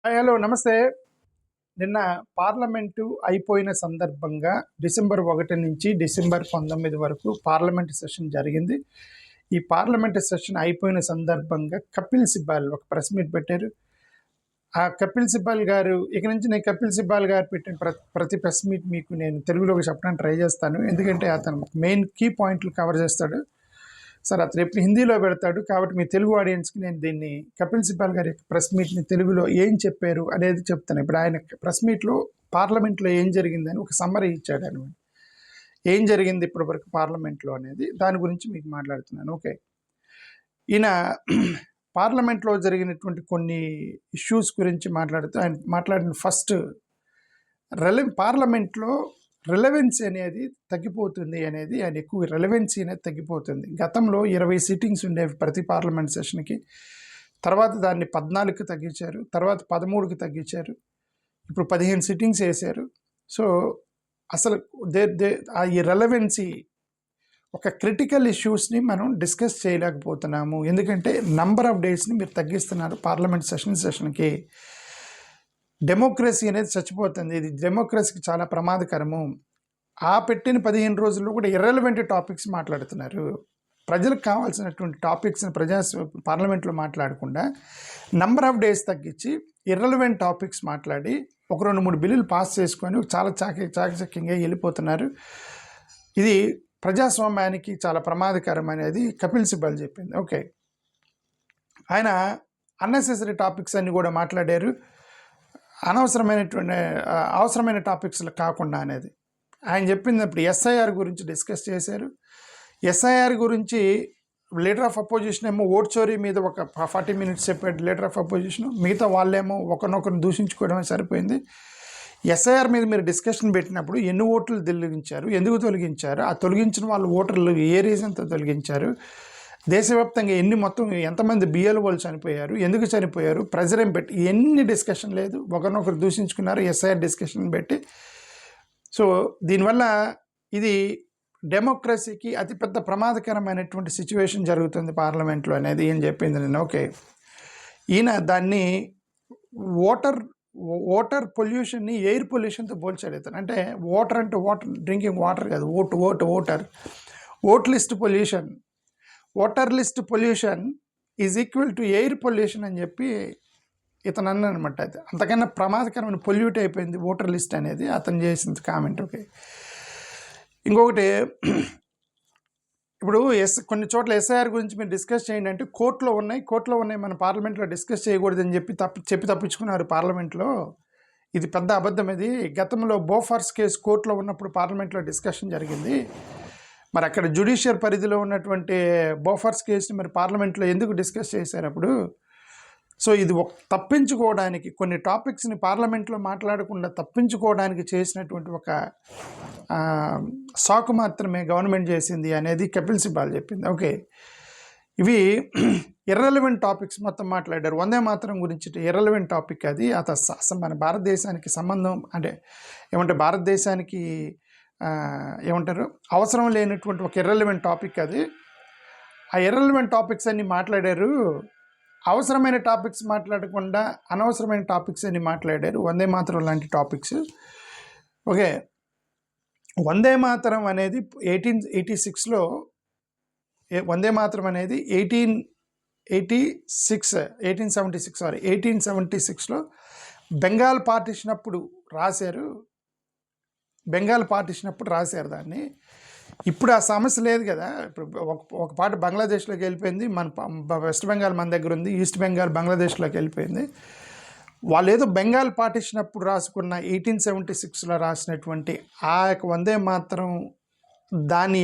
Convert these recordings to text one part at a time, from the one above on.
Hello నమస్తే. నిన్న parliament అయిపోయిన సందర్భంగా డిసెంబర్ 1 నుంచి డిసెంబర్ 19 వరకు పార్లమెంటు సెషన్ జరిగింది. ఈ పార్లమెంటు సెషన్ అయిపోయిన సందర్భంగా కపిల్ సిబాల్ ఒక ప్రెస్ మీట్ పెట్టారు. ఆ కపిల్ సిబాల్ గారు ఇక నుంచి నేను కపిల్ సిబాల్ గారు పెట్టిన ప్రతి ప్రెస్ మీట్ మీకు నేను తెలుగులోకి చెప్పడానికి ట్రై చేస్తాను. ఎందుకంటే అతను మెయిన్ కీ పాయింట్లు కవర్ చేస్తాడు. సార్ అతను ఎప్పుడు హిందీలో పెడతాడు కాబట్టి మీ తెలుగు ఆడియన్స్కి నేను దీన్ని కపిల్ సిబాల్ గారి ప్రెస్ మీట్ని తెలుగులో ఏం చెప్పారు అనేది చెప్తాను. ఇప్పుడు ఆయన ప్రెస్ మీట్లో పార్లమెంట్లో ఏం జరిగిందని ఒక సమ్మరీ ఇచ్చాడు అనమాట. ఏం జరిగింది ఇప్పటి వరకు పార్లమెంట్లో అనేది దాని గురించి మీకు మాట్లాడుతున్నాను. ఓకే, ఈయన పార్లమెంట్లో జరిగినటువంటి కొన్ని ఇష్యూస్ గురించి మాట్లాడుతూ ఆయన మాట్లాడిన ఫస్ట్ పార్లమెంట్లో రిలవెన్సీ అనేది తగ్గిపోతుంది అనేది ఆయన ఎక్కువ రెలవెన్సీ అనేది తగ్గిపోతుంది. గతంలో 20 సిట్టింగ్స్ ఉండేవి ప్రతి పార్లమెంట్ సెషన్కి. తర్వాత దాన్ని 14కి తగ్గించారు, తర్వాత 13కి తగ్గించారు, ఇప్పుడు 15 సిట్టింగ్స్ వేశారు. సో అసలు ఈ రెలవెన్సీ ఒక క్రిటికల్ ఇష్యూస్ని మనం డిస్కస్ చేయలేకపోతున్నాము. ఎందుకంటే నంబర్ ఆఫ్ డేస్ని మీరు తగ్గిస్తున్నారు పార్లమెంట్ సెషన్కి. డెమోక్రసీ అనేది చచ్చిపోతుంది. ఇది డెమోక్రసీకి చాలా ప్రమాదకరము. ఆ పెట్టిన 15 రోజుల్లో కూడా ఇర్రెలవెంట్ టాపిక్స్ మాట్లాడుతున్నారు. ప్రజలకు కావాల్సినటువంటి టాపిక్స్ని పార్లమెంట్లో మాట్లాడకుండా నంబర్ ఆఫ్ డేస్ తగ్గించి ఇర్రెలవెంట్ టాపిక్స్ మాట్లాడి ఒక 2-3 బిల్లులు పాస్ చేసుకొని చాలా చాకచక్యంగా వెళ్ళిపోతున్నారు. ఇది ప్రజాస్వామ్యానికి చాలా ప్రమాదకరం అనేది కపిల్ సిబాల్ చెప్పింది. ఓకే, ఆయన అన్నెసెసరీ టాపిక్స్ అన్ని కూడా మాట్లాడారు. అవసరమైన టాపిక్స్లో కాకుండా అనేది ఆయన చెప్పింది. ఇప్పుడు ఎస్ఐఆర్ గురించి డిస్కస్ చేశారు. ఎస్ఐఆర్ గురించి లీడర్ ఆఫ్ అపోజిషన్ ఏమో ఓట్ చోరీ మీద ఒక 40 మినిట్స్ చెప్పాడు లీడర్ ఆఫ్ అపోజిషన్. మిగతా వాళ్ళేమో ఒకరినొకరిని దూషించుకోవడమే సరిపోయింది. ఎస్ఐఆర్ మీద మీరు డిస్కషన్ పెట్టినప్పుడు ఎన్ని ఓట్లు తొలగించారు, ఎందుకు తొలగించారు, ఆ తొలగించిన వాళ్ళ ఓటర్లు ఏ రీజన్తో తొలగించారు, దేశవ్యాప్తంగా ఎంతమంది బిఎల్ఓలు చనిపోయారు, ఎందుకు చనిపోయారు, ప్రెజర్ ఏం పెట్టి ఎన్ని డిస్కషన్ లేదు. ఒకరినొకరు దూషించుకున్నారు ఎస్ఐఆర్ డిస్కషన్ పెట్టి. సో దీనివల్ల ఇది డెమోక్రసీకి అతిపెద్ద ప్రమాదకరమైనటువంటి సిచ్యువేషన్ జరుగుతుంది పార్లమెంట్లో అనేది ఏం చెప్పింది నేను. ఓకే, ఈయన దాన్ని వాటర్ పొల్యూషన్ని ఎయిర్ పొల్యూషన్తో పోల్చాడు. అంటే వాటర్ డ్రింకింగ్ వాటర్ కాదు, vote list pollution. Water list pollution is equal to air pollution అని చెప్పి ఇతను అన్నమాట. అది అంతకన్నా ప్రమాదకరమైన పొల్యూట్ అయిపోయింది ఓటర్ లిస్ట్ అనేది అతను చేసిన కామెంట్. ఓకే, ఇంకొకటి ఇప్పుడు కొన్ని చోట్ల ఎస్ఐఆర్ గురించి మీరు డిస్కస్ చేయండి అంటే కోర్టులో ఉన్నాయి మన పార్లమెంట్లో డిస్కస్ చేయకూడదని చెప్పి తప్పించుకున్నారు పార్లమెంట్లో. ఇది పెద్ద అబద్ధం. ఇది గతంలో బోఫర్స్ కేసు కోర్టులో ఉన్నప్పుడు పార్లమెంట్లో డిస్కషన్ జరిగింది. మరి అక్కడ జ్యుడిషియల్ పరిధిలో ఉన్నటువంటి బోఫర్స్ కేసుని మరి పార్లమెంట్లో ఎందుకు డిస్కస్ చేశారు అప్పుడు? సో ఇది తప్పించుకోవడానికి కొన్ని టాపిక్స్ని పార్లమెంట్లో మాట్లాడకుండా తప్పించుకోవడానికి చేసినటువంటి ఒక సాకు మాత్రమే గవర్నమెంట్ చేసింది అనేది కపిల్ సిబాల్ చెప్పింది. ఓకే, ఇవి ఇర్రెలవెంట్ టాపిక్స్ మొత్తం మాట్లాడారు. వందే మాతరం గురించి ఇర్రెలవెంట్ టాపిక్ అది. అసలు మన భారతదేశానికి సంబంధం భారతదేశానికి అవసరం లేనటువంటి ఒక ఇర్రెలవెంట్ టాపిక్ అది. ఆ ఇర్రెలవెంట్ టాపిక్స్ అన్ని మాట్లాడారు. అవసరమైన టాపిక్స్ మాట్లాడకుండా అనవసరమైన టాపిక్స్ అన్ని మాట్లాడారు. వందే మాతరం లాంటి టాపిక్స్. ఓకే, వందే మాతరం అనేది 1886లో వందే మాతరం అనేది 1876లో బెంగాల్ పార్టీషన్ అప్పుడు రాశారు దాన్ని. ఇప్పుడు ఆ సమస్య లేదు కదా. ఇప్పుడు ఒక పాట బంగ్లాదేశ్లోకి వెళ్ళిపోయింది, మన వెస్ట్ బెంగాల్ మన దగ్గర ఉంది, ఈస్ట్ బెంగాల్ బంగ్లాదేశ్లోకి వెళ్ళిపోయింది. వాళ్ళు ఏదో బెంగాల్ పార్టీషన్ అప్పుడు రాసుకున్న 1876లో రాసినటువంటి ఆ యొక్క వందే మాత్రం దాని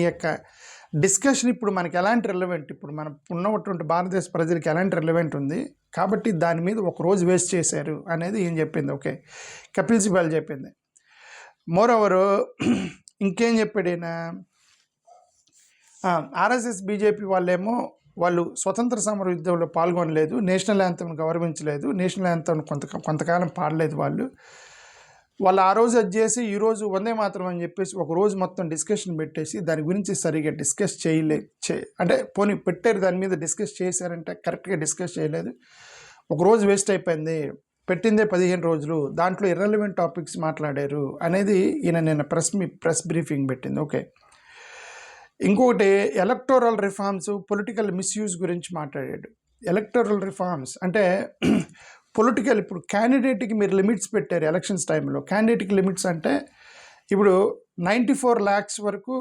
యొక్క డిస్కషన్ ఇప్పుడు మనకి ఎలాంటి రిలవెంట్, ఇప్పుడు మనం ఉన్నటువంటి భారతదేశ ప్రజలకి ఎలాంటి రిలవెంట్ ఉంది కాబట్టి దాని మీద ఒక రోజు వేస్ట్ చేశారు అనేది ఏం చెప్పింది. ఓకే, కపిల్ సిబాల్ చెప్పింది. మోరోవరు ఇంకేం చెప్పాడు ఈయన, ఆర్ఎస్ఎస్ బీజేపీ వాళ్ళు స్వతంత్ర సమర యుద్ధంలో పాల్గొనలేదు, నేషనల్ యాంథమ్ని గౌరవించలేదు, నేషనల్ యాంథమ్ని కొంతకాలం పాడలేదు. వాళ్ళు ఆ రోజు అది చేసి ఈరోజు వందే మాత్రం అని చెప్పేసి ఒక రోజు మొత్తం డిస్కషన్ పెట్టేసి దాని గురించి సరిగ్గా డిస్కస్ అంటే పోనీ పెట్టారు, దాని మీద డిస్కస్ చేశారంటే కరెక్ట్గా డిస్కస్ చేయలేదు. ఒక రోజు వేస్ట్ అయిపోయింది, పెట్టిందే 15 రోజులు, దాంట్లో ఇర్రెలవెంట్ టాపిక్స్ మాట్లాడారు అనేది ఈయన నిన్న ప్రెస్ బ్రీఫింగ్ పెట్టింది. ఓకే. ఇంకొకటి ఎలక్టోరల్ రిఫార్మ్స్, పొలిటికల్ మిస్యూజ్ గురించి మాట్లాడాడు. ఎలక్టోరల్ రిఫార్మ్స్ అంటే పొలిటికల్, ఇప్పుడు క్యాండిడేట్కి మీరు లిమిట్స్ పెట్టారు ఎలక్షన్స్ టైంలో. క్యాండిడేట్కి లిమిట్స్ అంటే ఇప్పుడు 94 lakhs వరకు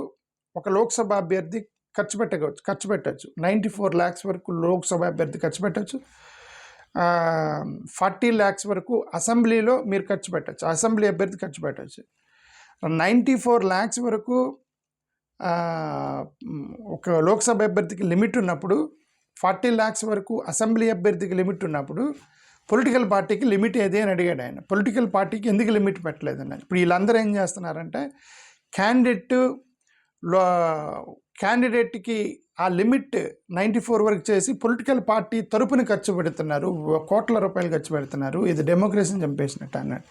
ఒక లోక్సభ అభ్యర్థి ఖర్చు పెట్టచ్చు. 94 lakhs వరకు లోక్సభ అభ్యర్థి ఖర్చు పెట్టచ్చు. 40 lakhs వరకు అసెంబ్లీలో మీరు ఖర్చు పెట్టచ్చు, అసెంబ్లీ అభ్యర్థి ఖర్చు పెట్టచ్చు. 94 lakhs వరకు ఒక లోక్సభ అభ్యర్థికి లిమిట్ ఉన్నప్పుడు, 40 lakhs వరకు అసెంబ్లీ అభ్యర్థికి లిమిట్ ఉన్నప్పుడు పొలిటికల్ పార్టీకి లిమిట్ ఏది అని అడిగాడు ఆయన. పొలిటికల్ పార్టీకి ఎందుకు లిమిట్ పెట్టలేదని. ఇప్పుడు వీళ్ళందరూ ఏం చేస్తున్నారంటే క్యాండిడేట్కి ఆ లిమిట్ 94 వరకు చేసి పొలిటికల్ పార్టీ తరపున ఖర్చు పెడుతున్నారు, కోట్ల రూపాయలు ఖర్చు పెడుతున్నారు. ఇది డెమోక్రసీని చంపేసినట్టు అన్నాడు.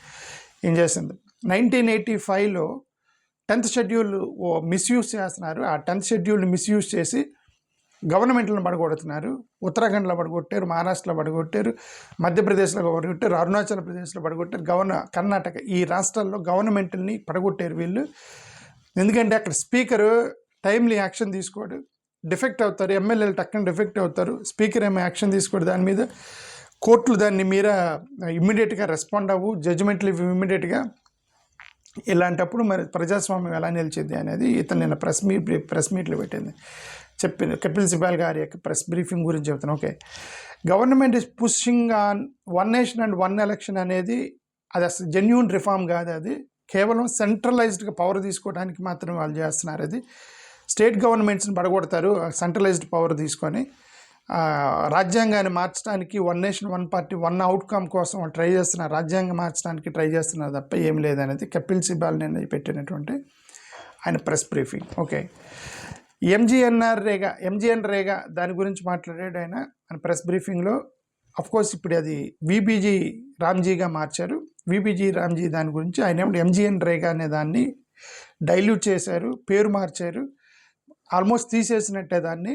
ఏం చేసింది, 1985లో 10th షెడ్యూల్ మిస్యూజ్ చేస్తున్నారు. ఆ 10th షెడ్యూల్ని మిస్యూజ్ చేసి గవర్నమెంట్లను పడగొడుతున్నారు. ఉత్తరాఖండ్లో పడగొట్టారు, మహారాష్ట్రలో పడగొట్టారు, మధ్యప్రదేశ్లో పడగొట్టారు, అరుణాచల్ ప్రదేశ్లో పడగొట్టారు, కర్ణాటక, ఈ రాష్ట్రాల్లో గవర్నమెంట్ని పడగొట్టారు వీళ్ళు. ఎందుకంటే అక్కడ స్పీకరు టైమ్లీ యాక్షన్ తీసుకోడు, డిఫెక్ట్ అవుతారు, ఎమ్మెల్యేలు టక్కన డిఫెక్ట్ అవుతారు, స్పీకర్ ఏమో యాక్షన్ తీసుకోడు దాని మీద, కోర్టులు దాన్ని మీద ఇమ్మీడియట్గా రెస్పాండ్ అవ్వు, జడ్జిమెంట్లు ఇమ్మీడియట్గా. ఇలాంటప్పుడు మరి ప్రజాస్వామ్యం ఎలా నిలిచింది అనేది ఇతను నిన్న ప్రెస్ మీట్లు పెట్టింది, చెప్పింది. కపిల్ సిబాల్ గారి యొక్క ప్రెస్ బ్రీఫింగ్ గురించి చెప్తాను. Okay. Government is pushing on 1 nation and 1 election అనేది అది అసలు జెన్యూన్ రిఫార్మ్ కాదు. అది కేవలం సెంట్రలైజ్డ్గా పవర్ తీసుకోవడానికి మాత్రమే వాళ్ళు చేస్తున్నారు. అది స్టేట్ గవర్నమెంట్స్ని పడగొడతారు సెంట్రలైజ్డ్ పవర్ తీసుకొని. రాజ్యాంగాన్ని మార్చడానికి 1 nation 1 party 1 outcome కోసం వాళ్ళు ట్రై చేస్తున్నారు, రాజ్యాంగం మార్చడానికి ట్రై చేస్తున్నారు తప్ప ఏం లేదనేది కపిల్ సిబాల్ నేను పెట్టినటువంటి ఆయన ప్రెస్ బ్రీఫింగ్. ఓకే. ఎంజీఎన్రేగా దాని గురించి మాట్లాడాడు ఆయన ప్రెస్ బ్రీఫింగ్లో. అఫ్కోర్స్ ఇప్పుడు అది విబిజీ రామ్జీగా మార్చారు. విబిజీ రామ్జీ దాని గురించి ఆయన ఏమంటే ఎంజీఎన్రేగా అనే దాన్ని డైల్యూట్ చేశారు, పేరు మార్చారు, ఆల్మోస్ట్ తీసేసినట్టే దాన్ని.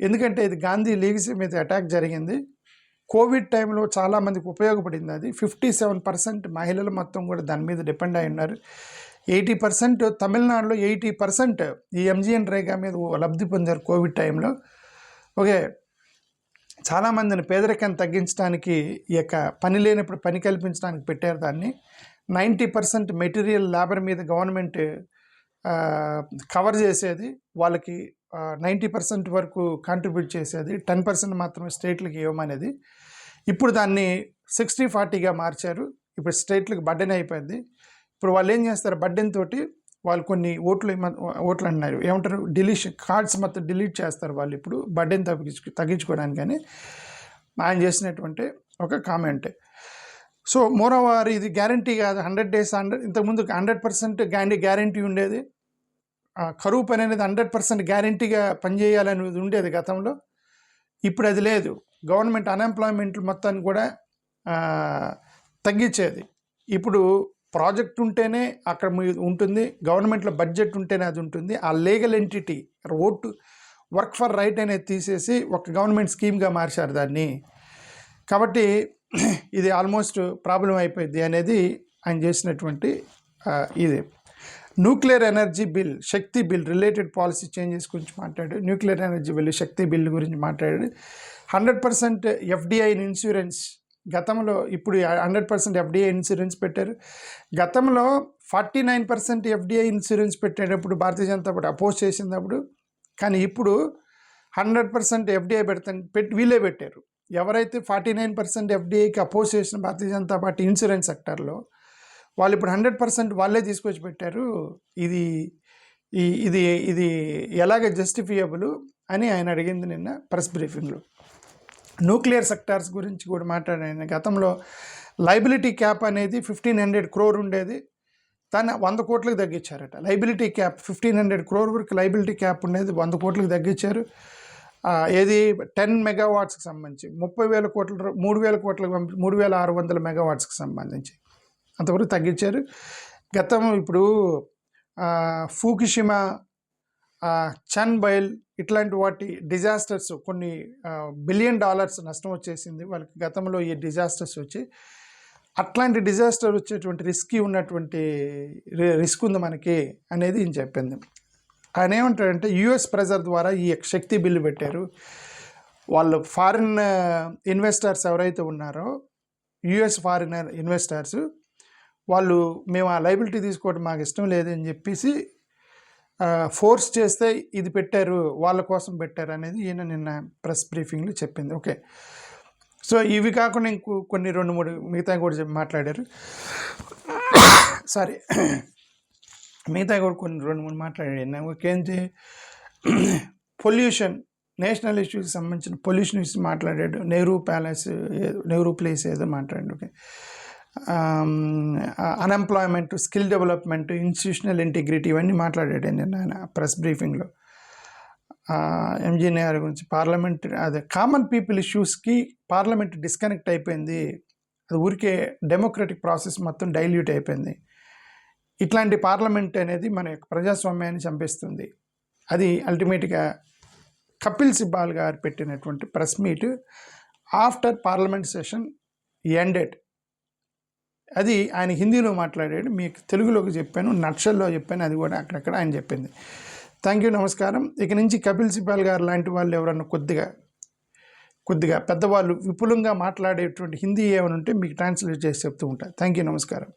ఎందుకంటే ఇది గాంధీ లీగసీ మీద అటాక్ జరిగింది. కోవిడ్ టైంలో చాలామందికి ఉపయోగపడింది అది. 57% మహిళలు మొత్తం కూడా దాని మీద డిపెండ్ అయి ఉన్నారు. 80% తమిళనాడులో 80% ఈ ఎంజీఎన్రేగా మీద లబ్ధి పొందారు కోవిడ్ టైంలో. ఓకే. చాలామందిని పేదరికాన్ని తగ్గించడానికి, ఈ యొక్క పని లేనప్పుడు పని కల్పించడానికి పెట్టారు దాన్ని. 90% మెటీరియల్ లేబర్ మీద గవర్నమెంట్ కవర్ చేసేది, వాళ్ళకి 90% వరకు కాంట్రిబ్యూట్ చేసేది, 10% మాత్రమే స్టేట్లకి ఇవ్వమనేది. ఇప్పుడు దాన్ని 60-40గా మార్చారు. ఇప్పుడు స్టేట్లకు బర్డెన్ అయిపోయింది. ఇప్పుడు వాళ్ళు ఏం చేస్తారు, బర్డెన్ తోటి వాళ్ళు కొన్ని ఓట్లు అన్నారు, ఏమంటారు, కార్డ్స్ మొత్తం డిలీట్ చేస్తారు వాళ్ళు ఇప్పుడు బర్డెన్ తగ్గించుకోవడానికి అని ఆయన చేసినటువంటి ఒక కామెంట్. సో మోరోవర్ ఇది గ్యారంటీ కాదు, 100 days ఇంతకుముందు 100% గ్యారంటీ ఉండేది. కరువు పని అనేది 100% గ్యారంటీగా పనిచేయాలనేది ఉండేది గతంలో. ఇప్పుడు అది లేదు. గవర్నమెంట్ అన్ఎంప్లాయ్మెంట్ మొత్తాన్ని కూడా తగ్గించేది. ఇప్పుడు ప్రాజెక్ట్ ఉంటేనే అక్కడ ఉంటుంది, గవర్నమెంట్లో బడ్జెట్ ఉంటేనే అది ఉంటుంది. ఆ legal entity work for right అనేది తీసేసి ఒక గవర్నమెంట్ స్కీమ్గా మార్చారు దాన్ని. కాబట్టి ఇది ఆల్మోస్ట్ ప్రాబ్లం అయిపోయింది అనేది ఆయన చేసినటువంటి ఇది. న్యూక్లియర్ ఎనర్జీ బిల్, శక్తి బిల్, రిలేటెడ్ పాలసీ చేంజెస్ గురించి మాట్లాడాడు. న్యూక్లియర్ ఎనర్జీ బిల్, శక్తి బిల్ గురించి మాట్లాడాడు. 100% ఎఫ్డిఐ ఇన్సూరెన్స్ గతంలో, ఇప్పుడు 100% ఎఫ్డిఐ ఇన్సూరెన్స్ పెట్టారు. గతంలో 49% ఎఫ్డిఐ ఇన్సూరెన్స్ పెట్టేటప్పుడు భారతీయ జనతా పార్టీ అపోజ్ చేసినప్పుడు, కానీ ఇప్పుడు 100% ఎఫ్డిఐ వీళ్ళే పెట్టారు. ఎవరైతే 49% ఎఫ్డిఐకి అపోజ్ చేసిన భారతీయ జనతా పార్టీ ఇన్సూరెన్స్ సెక్టర్లో, వాళ్ళు ఇప్పుడు 100% వాళ్ళే తీసుకొచ్చి పెట్టారు. ఇది ఇది ఇది ఎలాగ జస్టిఫియబుల్ అని ఆయన అడిగింది నిన్న ప్రెస్ బ్రీఫింగ్లో. న్యూక్లియర్ సెక్టార్స్ గురించి కూడా మాట్లాడాను. గతంలో లైబిలిటీ క్యాప్ అనేది 1500 crore ఉండేది, దాన్ని 100 కోట్లకు తగ్గించారట. లైబిలిటీ క్యాప్ 1500 crore వరకు లైబిలిటీ క్యాప్ ఉండేది, 100 కోట్లకు తగ్గించారు. ఏది 10 megawattsకి సంబంధించి 30,000 కోట్ల 3,000 కోట్లకు 3,600 megawattsకి సంబంధించి అంతవరకు తగ్గించారు. ఇప్పుడు ఫూకుషిమా, చర్నోబైల్ ఇట్లాంటి వాటి డిజాస్టర్స్ కొన్ని $1 బిలియన్ నష్టం వచ్చేసింది వాళ్ళకి గతంలో ఈ డిజాస్టర్స్ వచ్చి. అట్లాంటి డిజాస్టర్ వచ్చేటువంటి ఉన్నటువంటి రిస్క్ ఉంది మనకి అనేది ఈయన చెప్పింది. ఆయన ఏమంటాడంటే యుఎస్ ప్రెజర్ ద్వారా ఈ శక్తి బిల్లు పెట్టారు. వాళ్ళు ఫారిన్ ఇన్వెస్టర్స్ ఎవరైతే ఉన్నారో యుఎస్ ఫారినర్ ఇన్వెస్టర్స్ వాళ్ళు మేము ఆ లైబిలిటీ తీసుకోవడం మాకు ఇష్టం లేదని చెప్పేసి ఫోర్స్ చేస్తే ఇది పెట్టారు, వాళ్ళ కోసం పెట్టారు అనేది ఈయన నిన్న ప్రెస్ బ్రీఫింగ్లో చెప్పింది. ఓకే, సో ఇవి కాకుండా కొన్ని 2-3 మిగతా కూడా మాట్లాడారు. సారీ, మిగతా కూడా కొన్ని 2-3 మాట్లాడాడు. ఓకేంటి పొల్యూషన్, నేషనల్ ఇష్యూకి సంబంధించిన పొల్యూషన్ ఇష్యూ మాట్లాడాడు. నెహ్రూ ప్లేస్ ఏదో మాట్లాడాడు. Okay, unemployment, skill development, institutional integrity ఇవన్నీ మాట్లాడాడు ఆయన ప్రెస్ బ్రీఫింగ్లో. ఎంజీఆర్ గురించి పార్లమెంట్ అదే కామన్ పీపుల్ ఇష్యూస్కి పార్లమెంట్ డిస్కనెక్ట్ అయిపోయింది. అది ఊరికే డెమోక్రటిక్ ప్రాసెస్ మొత్తం డైల్యూట్ అయిపోయింది. ఇట్లాంటి పార్లమెంట్ అనేది మన యొక్క ప్రజాస్వామ్యాన్ని చంపేస్తుంది. అది అల్టిమేట్గా కపిల్ సిబాల్ గారు పెట్టినటువంటి press meet after parliament session ended. అది ఆయన హిందీలో మాట్లాడాడు, మీకు తెలుగులోకి చెప్పాను, నక్షల్లో చెప్పాను, అది కూడా అక్కడక్కడ ఆయన చెప్పింది. థ్యాంక్ యూ, నమస్కారం. ఇక నుంచి కపిల్ సిబాల్ గారు లాంటి వాళ్ళు ఎవరన్నా కొద్దిగా పెద్దవాళ్ళు విపులంగా మాట్లాడేటువంటి హిందీ ఏమైనా ఉంటే మీకు ట్రాన్స్లేట్ చేసి చెప్తూ ఉంటారు. థ్యాంక్ యూ, నమస్కారం.